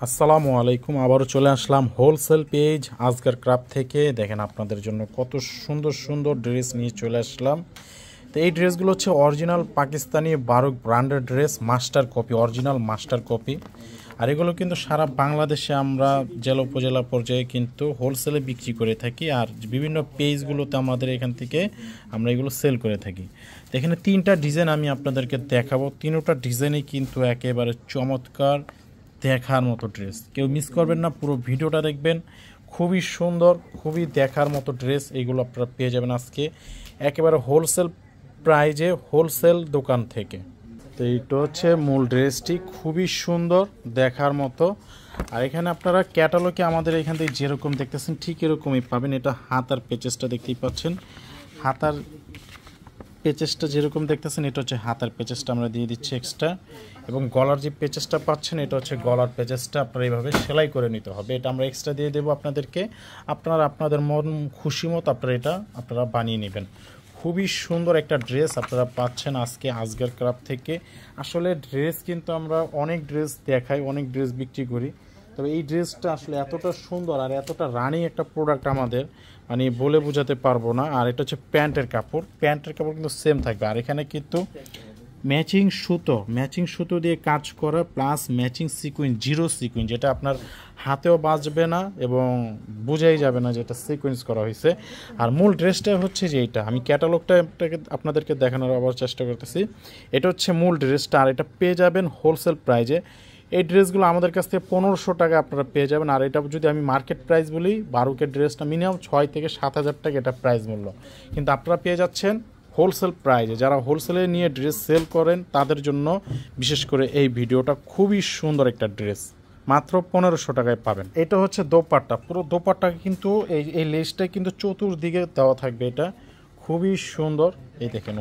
আসসালামু আলাইকুম। আবারও চলে আসলাম হোলসেল পেজ আজকের ক্রাফট থেকে। দেখেন আপনাদের জন্য কত সুন্দর সুন্দর ড্রেস নিয়ে চলে আসলাম। তো এই ড্রেসগুলো হচ্ছে অরিজিনাল পাকিস্তানি বারুক ব্র্যান্ডের dress, master copy, original master copy. আর এগুলো কিন্তু সারা বাংলাদেশে আমরা জেলা উপজেলা পর্যায়ে কিন্তু হোলসেলে বিক্রি করে থাকি, আর বিভিন্ন পেজগুলোতে আমাদের এখান থেকে আমরা এগুলো সেল করে থাকি। তো এখানে তিনটা ডিজাইন আমি আপনাদেরকে দেখাবো। তিনটা ডিজাইনই কিন্তু একেবারে চমৎকার, দেখার মতো ড্রেস। কেউ মিস করবেন না, পুরো ভিডিওটা দেখবেন। খুবই সুন্দর, খুবই দেখার মতো ড্রেস এইগুলো আপনারা পেয়ে যাবেন আজকে একেবারে হোলসেল প্রাইজে, হোলসেল দোকান থেকে। তো এইটা হচ্ছে মূল ড্রেসটি, খুবই সুন্দর দেখার মতো। আর এখানে আপনারা ক্যাটালগে আমাদের এখান থেকে যেরকম দেখতেছেন ঠিক এরকমই পাবেন। এটা হাতার পেচেসটা দেখতেই পাচ্ছেন, হাতার পেচেসটা যেরকম দেখতেছেন এটা হচ্ছে হাতার পেচেসটা আমরা দিয়ে দিচ্ছি এক্সট্রা, এবং গলার যে পেচেসটা পাচ্ছেন এটা হচ্ছে গলার পেচেসটা আপনারা এইভাবে সেলাই করে নিতে হবে। এটা আমরা এক্সট্রা দিয়ে দেবো আপনাদেরকে। আপনারা আপনাদের মন খুশি মতো আপনারা বানিয়ে নেবেন। খুবই সুন্দর একটা ড্রেস আপনারা পাচ্ছেন আজকে আজকের ক্রাফট থেকে। আসলে ড্রেস কিন্তু আমরা অনেক ড্রেস দেখাই, অনেক ড্রেস বিক্রি করি, তবে এই ড্রেসটা আসলে এতটা সুন্দর আর এতটা রানিং একটা প্রোডাক্ট আমাদের মানে বলে বোঝাতে পারবো না। আর এটা হচ্ছে প্যান্টের কাপড়, প্যান্টের কাপড় কিন্তু সেম থাকবে। আর এখানে কিন্তু ম্যাচিং সুতো দিয়ে কাজ করা, plus matching sequence, zero sequence, যেটা আপনার হাতেও বাজবে না এবং বোঝাই যাবে না যেটা সিকুয়েন্স করা হয়েছে। আর মূল ড্রেসটা হচ্ছে যে এইটা, আমি ক্যাটালগটা আপনাদেরকে দেখানোর আবার চেষ্টা করতেছি। এটা হচ্ছে মূল ড্রেসটা, আর এটা পেয়ে যাবেন হোলসেল প্রাইজে। এই ড্রেসগুলো আমাদের কাছ থেকে 1500 টাকা আপনারা পেয়ে যাবেন। আর এটা যদি আমি মার্কেট প্রাইস বলি, বারুকের ড্রেসটা মিনিমাম 6 থেকে 7 হাজার টাকা এটা প্রাইস মূল্য, কিন্তু আপনারা পেয়ে যাচ্ছেন হোলসেল প্রাইজে। যারা হোলসেলে নিয়ে ড্রেস সেল করেন তাদের জন্য বিশেষ করে এই ভিডিওটা। খুবই সুন্দর একটা ড্রেস, মাত্র 1500 টাকায় পাবেন। এটা হচ্ছে দোপাট্টা, পুরো দোপাট্টা কিন্তু এই লেসটা কিন্তু চতুর্দিকে দেওয়া থাকবে। এটা খুবই সুন্দর। এই দেখেন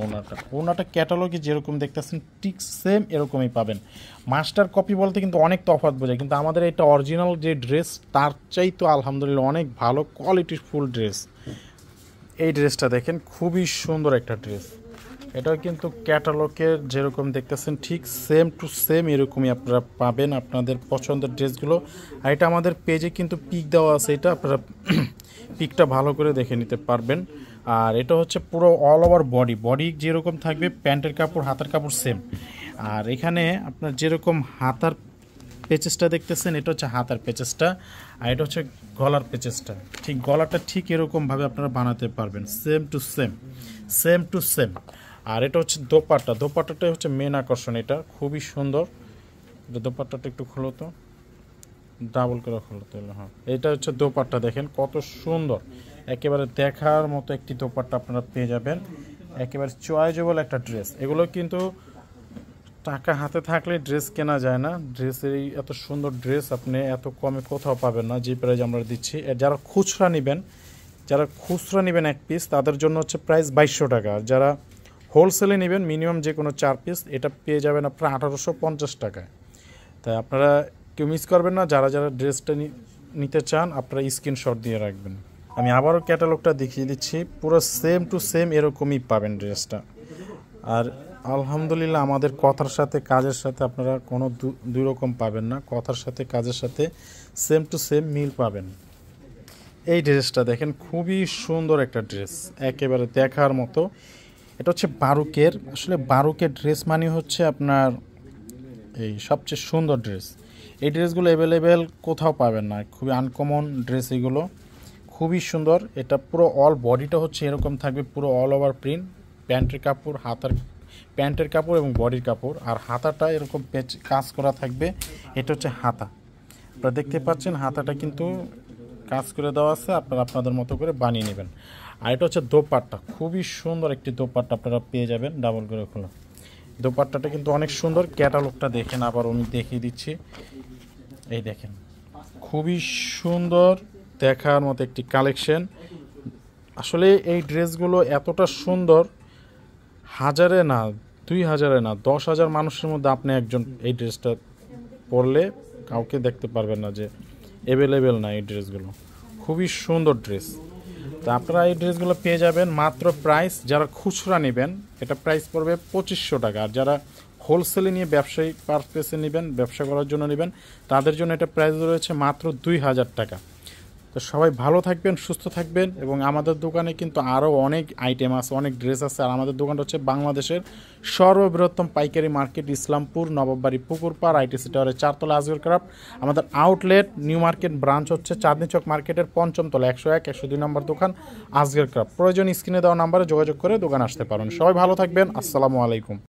ওনাটা ক্যাটালগে যেরকম দেখতেছেন ঠিক সেম এরকমই পাবেন। মাস্টার কপি বলতে কিন্তু অনেক তফাৎ বোঝায়, কিন্তু আমাদের এটা অরিজিনাল যে ড্রেস তার চাইতো আলহামদুলিল্লাহ অনেক ভালো কোয়ালিটির ফুল ড্রেস। এই ড্রেসটা দেখেন, খুবই সুন্দর একটা ড্রেস। এটাও কিন্তু ক্যাটালগের যেরকম দেখতেছেন ঠিক সেম টু সেম এরকমই আপনারা পাবেন আপনাদের পছন্দের ড্রেসগুলো। আর এটা আমাদের পেজে কিন্তু পিক দেওয়া আছে, এটা আপনারা পিকটা ভালো করে দেখে নিতে পারবেন। আর এটা হচ্ছে পুরো অল ওভার বডি যেরকম থাকবে, প্যান্টের কাপড় হাতার কাপড় সেম। আর এখানে আপনার যেরকম হাতার পেচেসটা দেখতেছেন এটা হচ্ছে হাতার পেচেসটা, আর এটা হচ্ছে গলার পেচেসটা। ঠিক গলাটা ঠিক এরকমভাবে আপনারা বানাতে পারবেন, সেম টু সেম। আর এটা হচ্ছে দোপাট্টাটাই হচ্ছে মেন আকর্ষণ। এটা খুবই সুন্দর। দোপাট্টাটা একটু খোলো তো, ডাবল করে খোলো তো। হ্যাঁ, এটা হচ্ছে দোপাট্টা, দেখেন কত সুন্দর, একেবারে দেখার মতো একটি দোপাট্টা আপনারা পেয়ে যাবেন। একেবারে চয়েজেবল একটা ড্রেস। এগুলো কিন্তু টাকা হাতে থাকলে ড্রেস কেনা যায় না। ড্রেসের এই এত সুন্দর ড্রেস আপনি এত কমে কোথাও পাবেন না যে প্রাইস আমরা দিচ্ছি। যারা খুচরা নেবেন এক পিস, তাদের জন্য হচ্ছে প্রাইস 2200 টাকা। আর যারা হোলসেলে নেবেন মিনিমাম যে কোনো 4 পিস, এটা পেয়ে যাবেন আপনারা 1850 টাকায়। তাই আপনারা কেউ মিস করবেন না। যারা ড্রেসটা নিতে চান আপনারা স্ক্রিনশট দিয়ে রাখবেন। আমি আবারও ক্যাটালগটা দেখিয়ে দিচ্ছি, পুরো সেম টু সেম এরকমই পাবেন ড্রেসটা। আর আলহামদুলিল্লাহ আমাদের কথার সাথে কাজের সাথে আপনারা কোনো দুই রকম পাবেন না, কথার সাথে কাজের সাথে সেম টু সেম মিল পাবেন। এই ড্রেসটা দেখেন, খুবই সুন্দর একটা ড্রেস, একেবারে দেখার মতো। এটা হচ্ছে বারুকের, আসলে বারুকের ড্রেস মানে হচ্ছে আপনার এই সবচেয়ে সুন্দর ড্রেস। এই ড্রেসগুলো অ্যাভেলেবেল কোথাও পাবেন না, খুবই আনকমন ড্রেস এগুলো, খুবই সুন্দর। এটা পুরো অল বডিটা হচ্ছে এরকম থাকবে, পুরো অল ওভার প্রিন্ট, প্যান্টের কাপড় এবং বডির কাপড়। আর হাতাটা এরকম কাজ করা থাকবে। এটা হচ্ছে হাতা, আপনারা দেখতে পাচ্ছেন হাতাটা কিন্তু কাজ করে দেওয়া আছে, আপনারা আপনাদের মতো করে বানিয়ে নেবেন। আর এটা হচ্ছে দোপাট্টা, খুবই সুন্দর একটি দোপাট্টা আপনারা পেয়ে যাবেন। ডাবল করে খোলা, দোপাট্টাটা কিন্তু অনেক সুন্দর। ক্যাটালগটা দেখেন, আবার আমি দেখিয়ে দিচ্ছি। এই দেখেন, খুবই সুন্দর দেখার মতো একটি কালেকশন। আসলে এই ড্রেসগুলো এতটা সুন্দর, হাজারে না 2000-এ না 10,000 মানুষের মধ্যে আপনি একজন এই ড্রেসটা পরলে কাউকে দেখতে পারবেন না যে অ্যাভেলেবেল না এই ড্রেসগুলো। খুবই সুন্দর ড্রেস। তো আপনারা এই ড্রেসগুলো পেয়ে যাবেন মাত্র প্রাইস, যারা খুচরা নেবেন এটা প্রাইস পড়বে 2500 টাকা। আর যারা হোলসেলে নিয়ে ব্যবসায়িক পারপাসে নেবেন, ব্যবসা করার জন্য নেবেন, তাদের জন্য এটা প্রাইস রয়েছে মাত্র 2000 টাকা। তো সবাই ভালো থাকবেন, সুস্থ থাকবেন। এবং আমাদের দোকানে কিন্তু আরও অনেক আইটেম আছে, অনেক ড্রেস আছে। আর আমাদের দোকানটা হচ্ছে বাংলাদেশের সর্ববৃহত্তম পাইকারি মার্কেট, ইসলামপুর নবাববাড়ি পুকুরপাড় ITC টাওয়ারের 4 তলা আজগর ক্রাফট। আমাদের আউটলেট নিউ মার্কেট ব্রাঞ্চ হচ্ছে চাঁদনী চক মার্কেটের 5ম তলা 101 102 নম্বর দোকান আজগর ক্রাফট। প্রয়োজন স্ক্রিনে দেওয়া নাম্বারে যোগাযোগ করে দোকান আসতে পারেন। সবাই ভালো থাকবেন, আসসালামু আলাইকুম।